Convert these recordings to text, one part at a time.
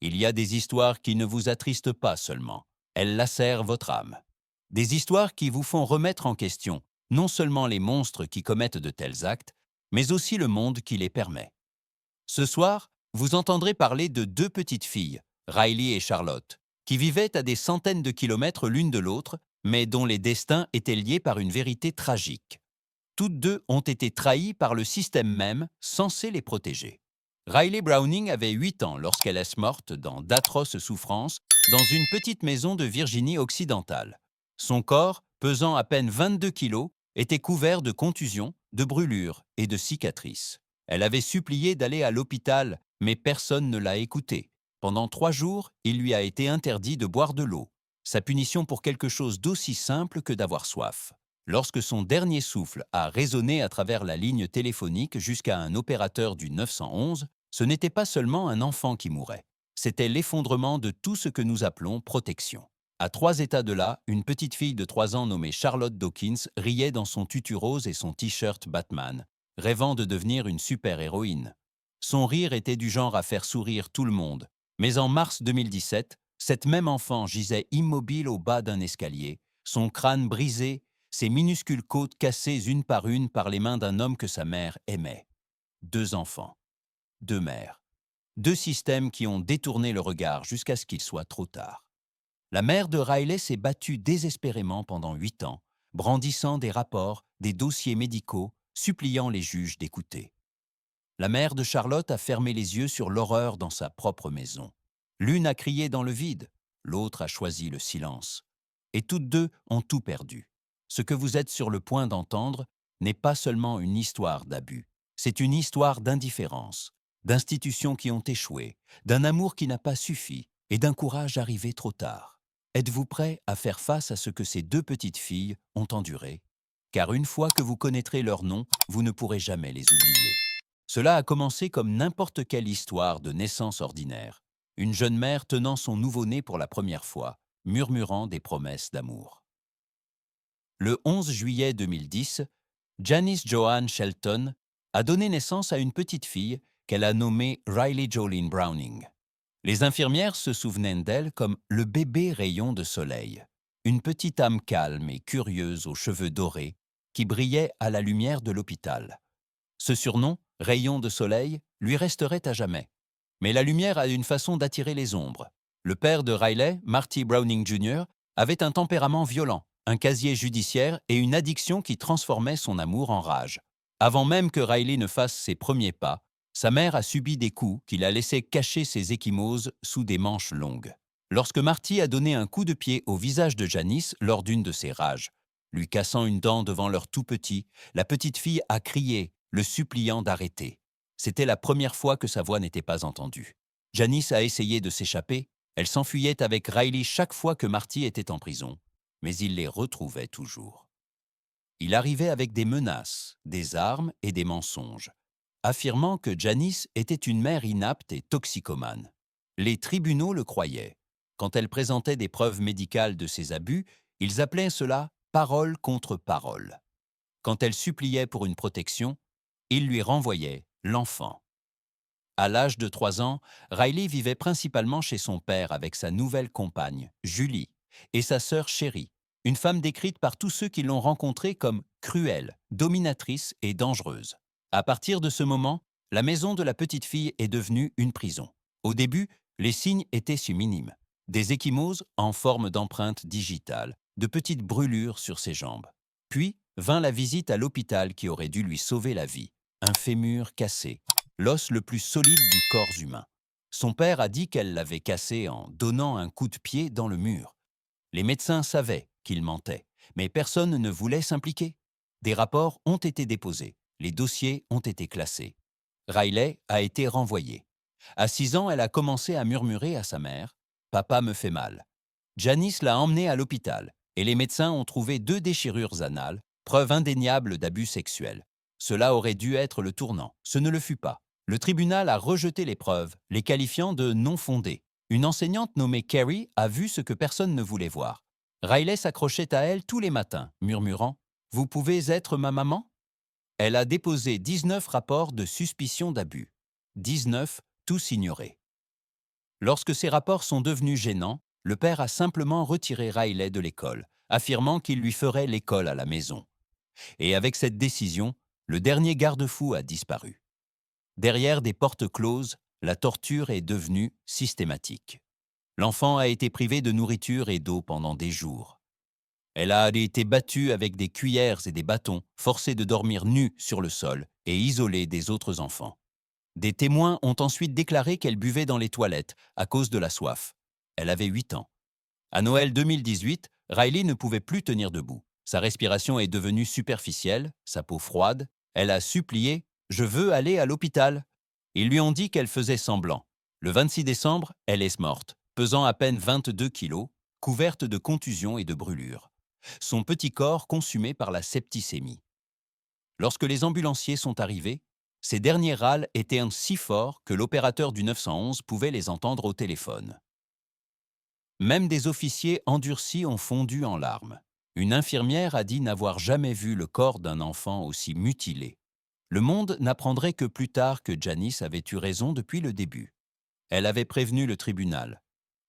Il y a des histoires qui ne vous attristent pas seulement, elles lacèrent votre âme. Des histoires qui vous font remettre en question non seulement les monstres qui commettent de tels actes, mais aussi le monde qui les permet. Ce soir, vous entendrez parler de deux petites filles, Riley et Charlotte, qui vivaient à des centaines de kilomètres l'une de l'autre, mais dont les destins étaient liés par une vérité tragique. Toutes deux ont été trahies par le système même censé les protéger. Riley Browning avait 8 ans lorsqu'elle est morte dans d'atroces souffrances dans une petite maison de Virginie occidentale. Son corps, pesant à peine 22 kilos, était couvert de contusions, de brûlures et de cicatrices. Elle avait supplié d'aller à l'hôpital, mais personne ne l'a écoutée. Pendant 3 jours, il lui a été interdit de boire de l'eau. Sa punition pour quelque chose d'aussi simple que d'avoir soif. Lorsque son dernier souffle a résonné à travers la ligne téléphonique jusqu'à un opérateur du 911, ce n'était pas seulement un enfant qui mourait. C'était l'effondrement de tout ce que nous appelons protection. À 3 états de là, une petite fille de 3 ans nommée Charlotte Dawkins riait dans son tutu rose et son t-shirt Batman, rêvant de devenir une super-héroïne. Son rire était du genre à faire sourire tout le monde. Mais en mars 2017, cette même enfant gisait immobile au bas d'un escalier, son crâne brisé, ses minuscules côtes cassées une par les mains d'un homme que sa mère aimait. 2 enfants, 2 mères, 2 systèmes qui ont détourné le regard jusqu'à ce qu'il soit trop tard. La mère de Riley s'est battue désespérément pendant 8 ans, brandissant des rapports, des dossiers médicaux, suppliant les juges d'écouter. La mère de Charlotte a fermé les yeux sur l'horreur dans sa propre maison. L'une a crié dans le vide, l'autre a choisi le silence. Et toutes deux ont tout perdu. Ce que vous êtes sur le point d'entendre n'est pas seulement une histoire d'abus, c'est une histoire d'indifférence, d'institutions qui ont échoué, d'un amour qui n'a pas suffi et d'un courage arrivé trop tard. Êtes-vous prêt à faire face à ce que ces deux petites filles ont enduré? Car une fois que vous connaîtrez leur nom, vous ne pourrez jamais les oublier. Cela a commencé comme n'importe quelle histoire de naissance ordinaire. Une jeune mère tenant son nouveau-né pour la première fois, murmurant des promesses d'amour. Le 11 juillet 2010, Janice Joanne Shelton a donné naissance à une petite fille qu'elle a nommée Riley Jolene Browning. Les infirmières se souvenaient d'elle comme le bébé rayon de soleil, une petite âme calme et curieuse aux cheveux dorés qui brillait à la lumière de l'hôpital. Ce surnom, rayon de soleil, lui resterait à jamais. Mais la lumière a une façon d'attirer les ombres. Le père de Riley, Marty Browning Jr., avait un tempérament violent, un casier judiciaire et une addiction qui transformait son amour en rage. Avant même que Riley ne fasse ses premiers pas, sa mère a subi des coups qui la laissaient cacher ses ecchymoses sous des manches longues. Lorsque Marty a donné un coup de pied au visage de Janice lors d'une de ses rages, lui cassant une dent devant leur tout petit, la petite fille a crié, le suppliant d'arrêter. C'était la première fois que sa voix n'était pas entendue. Janice a essayé de s'échapper, elle s'enfuyait avec Riley chaque fois que Marty était en prison, mais il les retrouvait toujours. Il arrivait avec des menaces, des armes et des mensonges, affirmant que Janice était une mère inapte et toxicomane. Les tribunaux le croyaient. Quand elle présentait des preuves médicales de ses abus, ils appelaient cela parole contre parole. Quand elle suppliait pour une protection, il lui renvoyait l'enfant. À l'âge de 3 ans, Riley vivait principalement chez son père avec sa nouvelle compagne, Julie, et sa sœur Chérie, une femme décrite par tous ceux qui l'ont rencontrée comme cruelle, dominatrice et dangereuse. À partir de ce moment, la maison de la petite fille est devenue une prison. Au début, les signes étaient si minimes. Des ecchymoses en forme d'empreintes digitales, de petites brûlures sur ses jambes. Puis vint la visite à l'hôpital qui aurait dû lui sauver la vie. Un fémur cassé, l'os le plus solide du corps humain. Son père a dit qu'elle l'avait cassé en donnant un coup de pied dans le mur. Les médecins savaient qu'il mentait, mais personne ne voulait s'impliquer. Des rapports ont été déposés, les dossiers ont été classés. Riley a été renvoyée. À 6 ans, elle a commencé à murmurer à sa mère « Papa me fait mal ». Janice l'a emmenée à l'hôpital et les médecins ont trouvé 2 déchirures anales, preuve indéniable d'abus sexuels. Cela aurait dû être le tournant. Ce ne le fut pas. Le tribunal a rejeté les preuves, les qualifiant de non fondées. Une enseignante nommée Carrie a vu ce que personne ne voulait voir. Riley s'accrochait à elle tous les matins, murmurant « Vous pouvez être ma maman ?» Elle a déposé 19 rapports de suspicion d'abus. 19, tous ignorés. Lorsque ces rapports sont devenus gênants, le père a simplement retiré Riley de l'école, affirmant qu'il lui ferait l'école à la maison. Et avec cette décision, le dernier garde-fou a disparu. Derrière des portes closes, la torture est devenue systématique. L'enfant a été privé de nourriture et d'eau pendant des jours. Elle a été battue avec des cuillères et des bâtons, forcée de dormir nue sur le sol et isolée des autres enfants. Des témoins ont ensuite déclaré qu'elle buvait dans les toilettes à cause de la soif. Elle avait 8 ans. À Noël 2018, Riley ne pouvait plus tenir debout. Sa respiration est devenue superficielle, sa peau froide. Elle a supplié « Je veux aller à l'hôpital ». Ils lui ont dit qu'elle faisait semblant. Le 26 décembre, elle est morte, pesant à peine 22 kilos, couverte de contusions et de brûlures. Son petit corps consumé par la septicémie. Lorsque les ambulanciers sont arrivés, ces derniers râles étaient si forts que l'opérateur du 911 pouvait les entendre au téléphone. Même des officiers endurcis ont fondu en larmes. Une infirmière a dit n'avoir jamais vu le corps d'un enfant aussi mutilé. Le monde n'apprendrait que plus tard que Janice avait eu raison depuis le début. Elle avait prévenu le tribunal.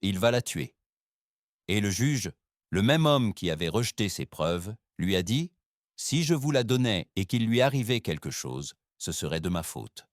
Il va la tuer. Et le juge, le même homme qui avait rejeté ses preuves, lui a dit « Si je vous la donnais et qu'il lui arrivait quelque chose, ce serait de ma faute. »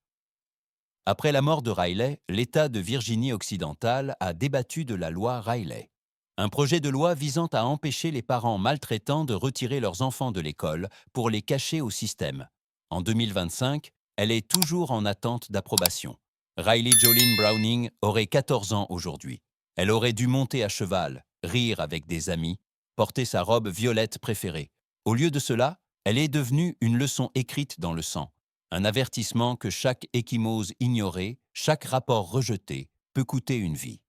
Après la mort de Riley, l'État de Virginie-Occidentale a débattu de la loi Riley, un projet de loi visant à empêcher les parents maltraitants de retirer leurs enfants de l'école pour les cacher au système. En 2025, elle est toujours en attente d'approbation. Riley Jolene Browning aurait 14 ans aujourd'hui. Elle aurait dû monter à cheval, rire avec des amis, porter sa robe violette préférée. Au lieu de cela, elle est devenue une leçon écrite dans le sang. Un avertissement que chaque ecchymose ignorée, chaque rapport rejeté, peut coûter une vie.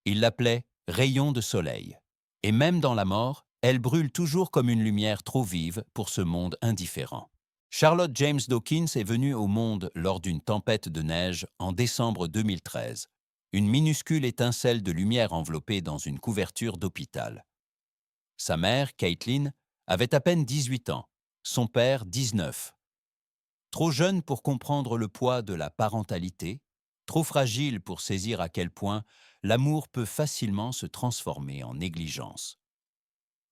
Il l'appelait « rayon de soleil ». Et même dans la mort, elle brûle toujours comme une lumière trop vive pour ce monde indifférent. Charlotte James Dawkins est venue au monde lors d'une tempête de neige en décembre 2013. Une minuscule étincelle de lumière enveloppée dans une couverture d'hôpital. Sa mère, Caitlin, avait à peine 18 ans, son père 19. Trop jeune pour comprendre le poids de la parentalité, trop fragile pour saisir à quel point l'amour peut facilement se transformer en négligence.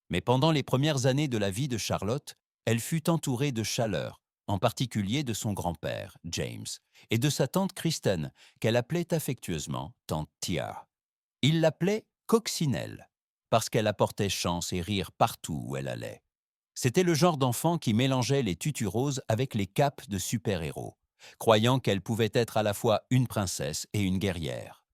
Mais pendant les premières années de la vie de Charlotte, elle fut entourée de chaleur, en particulier de son grand-père, James, et de sa tante Kristen, qu'elle appelait affectueusement tante Tia. Il l'appelait Coccinelle, parce qu'elle apportait chance et rire partout où elle allait. C'était le genre d'enfant qui mélangeait les tutus roses avec les capes de super-héros, croyant qu'elle pouvait être à la fois une princesse et une guerrière.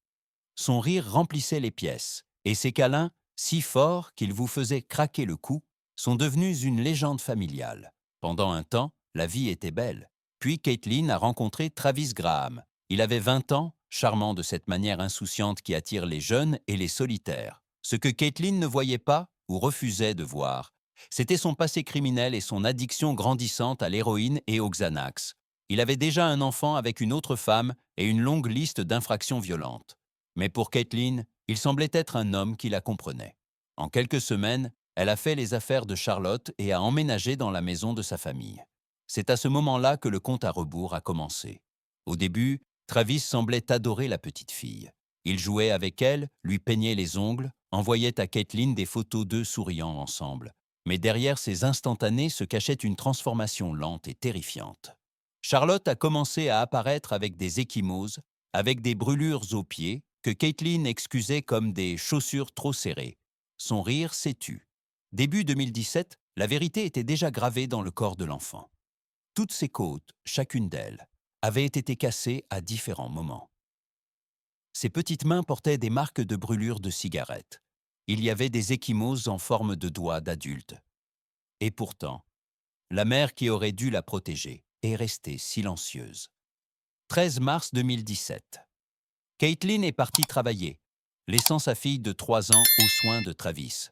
Son rire remplissait les pièces, et ses câlins, si forts qu'ils vous faisaient craquer le cou, sont devenus une légende familiale. Pendant un temps, la vie était belle. Puis Caitlin a rencontré Travis Graham. Il avait 20 ans, charmant de cette manière insouciante qui attire les jeunes et les solitaires. Ce que Caitlin ne voyait pas ou refusait de voir, c'était son passé criminel et son addiction grandissante à l'héroïne et au Xanax. Il avait déjà un enfant avec une autre femme et une longue liste d'infractions violentes. Mais pour Caitlin, il semblait être un homme qui la comprenait. En quelques semaines, elle a fait les affaires de Charlotte et a emménagé dans la maison de sa famille. C'est à ce moment-là que le compte à rebours a commencé. Au début, Travis semblait adorer la petite fille. Il jouait avec elle, lui peignait les ongles, envoyait à Caitlin des photos d'eux souriant ensemble. Mais derrière ces instantanés se cachait une transformation lente et terrifiante. Charlotte a commencé à apparaître avec des ecchymoses, avec des brûlures aux pieds, que Caitlin excusait comme des chaussures trop serrées. Son rire s'est tu. Début 2017, la vérité était déjà gravée dans le corps de l'enfant. Toutes ses côtes, chacune d'elles, avaient été cassées à différents moments. Ses petites mains portaient des marques de brûlures de cigarettes. Il y avait des ecchymoses en forme de doigts d'adulte. Et pourtant, la mère qui aurait dû la protéger est restée silencieuse. 13 mars 2017. Caitlin est partie travailler, laissant sa fille de 3 ans aux soins de Travis.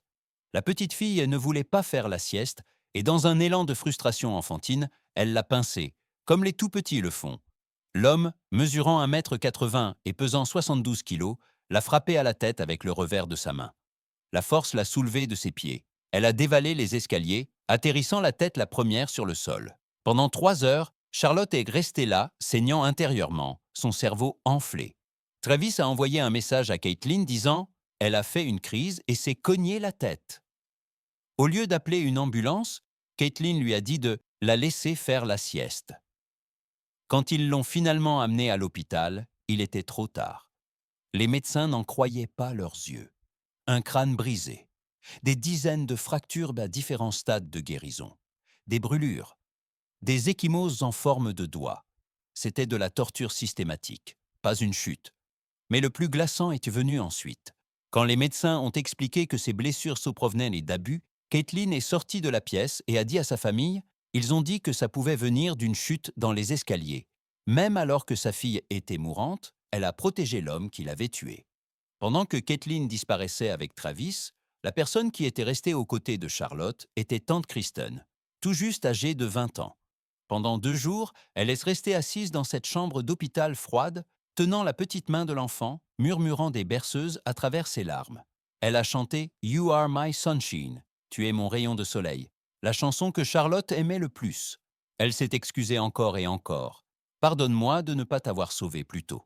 La petite fille ne voulait pas faire la sieste et dans un élan de frustration enfantine, elle l'a pincée, comme les tout-petits le font. L'homme, mesurant 1,80 m et pesant 72 kilos, l'a frappée à la tête avec le revers de sa main. La force l'a soulevée de ses pieds. Elle a dévalé les escaliers, atterrissant la tête la première sur le sol. Pendant 3 heures, Charlotte est restée là, saignant intérieurement, son cerveau enflé. Travis a envoyé un message à Caitlin disant « Elle a fait une crise et s'est cognée la tête ». Au lieu d'appeler une ambulance, Caitlin lui a dit de la laisser faire la sieste. Quand ils l'ont finalement amenée à l'hôpital, il était trop tard. Les médecins n'en croyaient pas leurs yeux. Un crâne brisé, des dizaines de fractures à différents stades de guérison, des brûlures, des ecchymoses en forme de doigts. C'était de la torture systématique, pas une chute. Mais le plus glaçant était venu ensuite. Quand les médecins ont expliqué que ces blessures provenaient d'abus, Caitlin est sortie de la pièce et a dit à sa famille « Ils ont dit que ça pouvait venir d'une chute dans les escaliers. Même alors que sa fille était mourante, elle a protégé l'homme qui l'avait tuée. » Pendant que Caitlin disparaissait avec Travis, la personne qui était restée aux côtés de Charlotte était tante Kristen, tout juste âgée de 20 ans. Pendant 2 jours, elle est restée assise dans cette chambre d'hôpital froide, tenant la petite main de l'enfant, murmurant des berceuses à travers ses larmes. Elle a chanté « You are my sunshine », « Tu es mon rayon de soleil », la chanson que Charlotte aimait le plus. Elle s'est excusée encore et encore. « Pardonne-moi de ne pas t'avoir sauvé plus tôt. »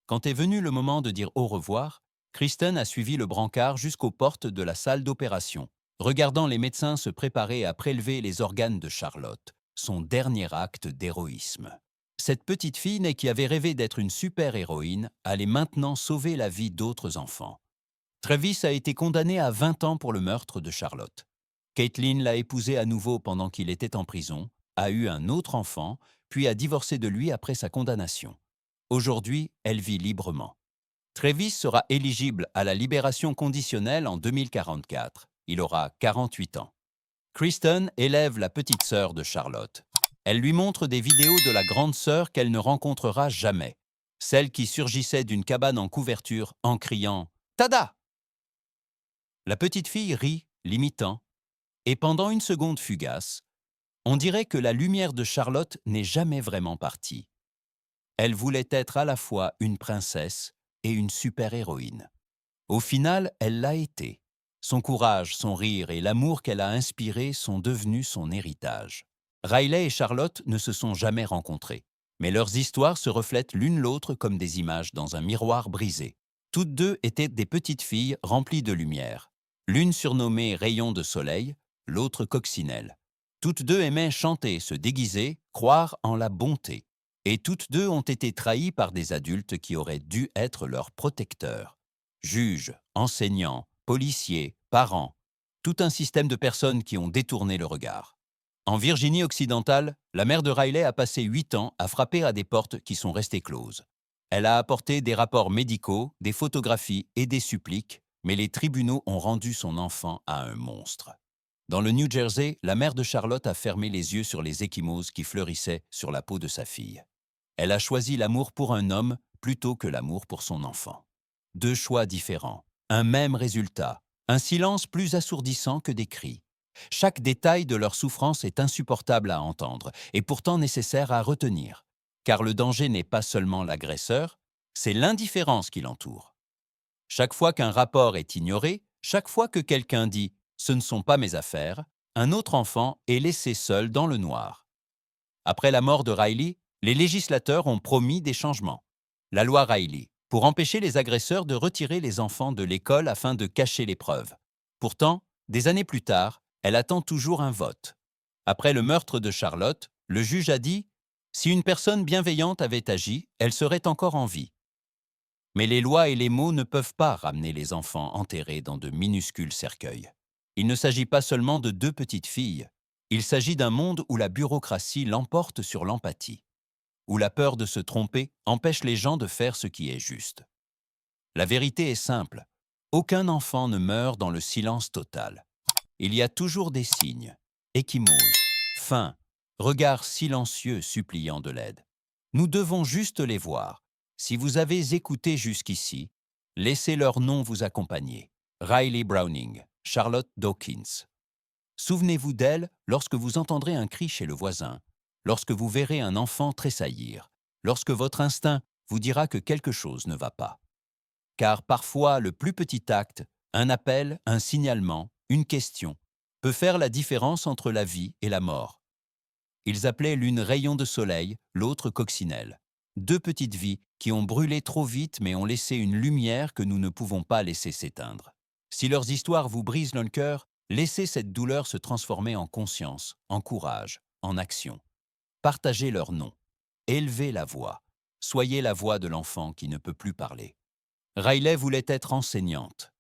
Quand est venu le moment de dire au revoir, Kristen a suivi le brancard jusqu'aux portes de la salle d'opération, regardant les médecins se préparer à prélever les organes de Charlotte, son dernier acte d'héroïsme. Cette petite fille qui avait rêvé d'être une super-héroïne allait maintenant sauver la vie d'autres enfants. Travis a été condamné à 20 ans pour le meurtre de Charlotte. Caitlin l'a épousé à nouveau pendant qu'il était en prison, a eu un autre enfant, puis a divorcé de lui après sa condamnation. Aujourd'hui, elle vit librement. Travis sera éligible à la libération conditionnelle en 2044. Il aura 48 ans. Kristen élève la petite sœur de Charlotte. Elle lui montre des vidéos de la grande sœur qu'elle ne rencontrera jamais, celle qui surgissait d'une cabane en couverture en criant « Tada !» La petite fille rit, l'imitant, et pendant une seconde fugace, on dirait que la lumière de Charlotte n'est jamais vraiment partie. Elle voulait être à la fois une princesse et une super-héroïne. Au final, elle l'a été. Son courage, son rire et l'amour qu'elle a inspiré sont devenus son héritage. Riley et Charlotte ne se sont jamais rencontrés, mais leurs histoires se reflètent l'une l'autre comme des images dans un miroir brisé. Toutes deux étaient des petites filles remplies de lumière. L'une surnommée Rayon de soleil, l'autre Coccinelle. Toutes deux aimaient chanter, se déguiser, croire en la bonté. Et toutes deux ont été trahies par des adultes qui auraient dû être leurs protecteurs. Juges, enseignants, policiers, parents, tout un système de personnes qui ont détourné le regard. En Virginie occidentale, la mère de Riley a passé 8 ans à frapper à des portes qui sont restées closes. Elle a apporté des rapports médicaux, des photographies et des suppliques, mais les tribunaux ont rendu son enfant à un monstre. Dans le New Jersey, la mère de Charlotte a fermé les yeux sur les ecchymoses qui fleurissaient sur la peau de sa fille. Elle a choisi l'amour pour un homme plutôt que l'amour pour son enfant. 2 choix différents, un même résultat, un silence plus assourdissant que des cris. Chaque détail de leur souffrance est insupportable à entendre et pourtant nécessaire à retenir, car le danger n'est pas seulement l'agresseur, c'est l'indifférence qui l'entoure. Chaque fois qu'un rapport est ignoré, chaque fois que quelqu'un dit « ce ne sont pas mes affaires », un autre enfant est laissé seul dans le noir. Après la mort de Riley, les législateurs ont promis des changements. La loi Riley, pour empêcher les agresseurs de retirer les enfants de l'école afin de cacher les preuves. Pourtant, des années plus tard, elle attend toujours un vote. Après le meurtre de Charlotte, le juge a dit « Si une personne bienveillante avait agi, elle serait encore en vie. » Mais les lois et les mots ne peuvent pas ramener les enfants enterrés dans de minuscules cercueils. Il ne s'agit pas seulement de 2 petites filles. Il s'agit d'un monde où la bureaucratie l'emporte sur l'empathie, où la peur de se tromper empêche les gens de faire ce qui est juste. La vérité est simple. Aucun enfant ne meurt dans le silence total. Il y a toujours des signes, ecchymoses, faim, regards silencieux suppliant de l'aide. Nous devons juste les voir. Si vous avez écouté jusqu'ici, laissez leur nom vous accompagner. Riley Browning, Charlotte Dawkins. Souvenez-vous d'elle lorsque vous entendrez un cri chez le voisin, lorsque vous verrez un enfant tressaillir, lorsque votre instinct vous dira que quelque chose ne va pas. Car parfois, le plus petit acte, un appel, un signalement, une question, peut faire la différence entre la vie et la mort. Ils appelaient l'une Rayon de soleil, l'autre Coccinelle. 2 petites vies qui ont brûlé trop vite mais ont laissé une lumière que nous ne pouvons pas laisser s'éteindre. Si leurs histoires vous brisent le cœur, laissez cette douleur se transformer en conscience, en courage, en action. Partagez leur nom. Élevez la voix. Soyez la voix de l'enfant qui ne peut plus parler. Riley voulait être enseignante.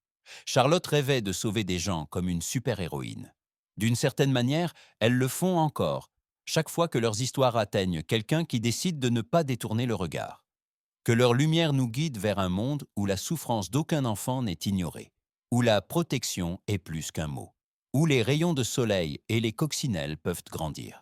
Charlotte rêvait de sauver des gens comme une super-héroïne. D'une certaine manière, elles le font encore, chaque fois que leurs histoires atteignent quelqu'un qui décide de ne pas détourner le regard. Que leur lumière nous guide vers un monde où la souffrance d'aucun enfant n'est ignorée, où la protection est plus qu'un mot, où les rayons de soleil et les coccinelles peuvent grandir.